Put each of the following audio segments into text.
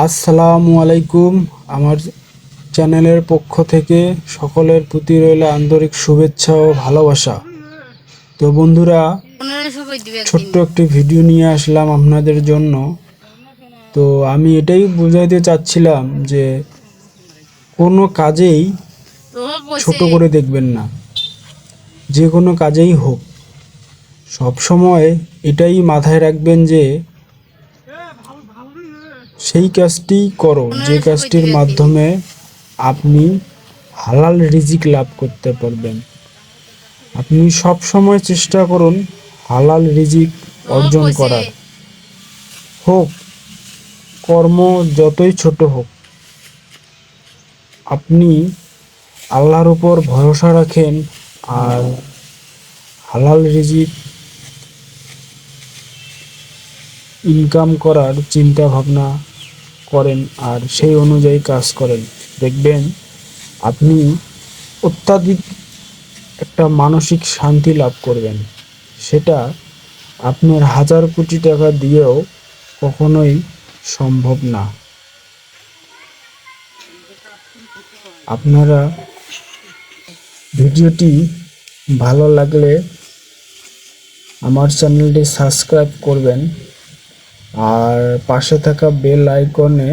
আসসালামু আলাইকুম। আমার চ্যানেলের পক্ষ থেকে সকলের প্রতি রইল আন্তরিক শুভেচ্ছা ও ভালোবাসা। তো বন্ধুরা, ছোট্ট একটি ভিডিও নিয়ে আসলাম আপনাদের জন্য। তো আমি এটাই বোঝাইতে চাচ্ছিলাম যে কোনো কাজেই ছোট করে দেখবেন না, যে কোনো কাজেই হোক সব সময় এটাই মাথায় রাখবেন যে সেই কাজটি করো যে কাজটির মাধ্যমে আপনি হালাল রিজিক লাভ করতে পারবেন। আপনি সব সময় চেষ্টা করুন হালাল রিজিক অর্জন করার। হোক কর্ম যতই ছোট হোক, আপনি আল্লাহর উপর ভরসা রাখেন আর হালাল রিজিক ইনকাম করার চিন্তা ভাবনা করেন আর সেই অনুযায়ী কাজ করেন, দেখবেন আপনি অত্যাধিক একটা মানসিক শান্তি লাভ করবেন। সেটা আপনার 1000 কোটি টাকা দিয়েও কখনোই সম্ভব না। আপনারা ভিডিওটি ভালো লাগলে আমার চ্যানেলটি সাবস্ক্রাইব করবেন আর পাশে থাকা বেল আইকনে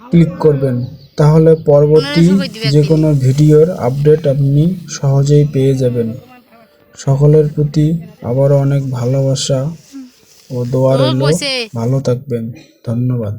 ক্লিক করবেন, তাহলে পরবর্তী যে কোনো ভিডিওর আপডেট আপনি সহজেই পেয়ে যাবেন। সকলের প্রতি আবারও অনেক ভালোবাসা ও দোয়া রইল। ভালো থাকবেন। ধন্যবাদ।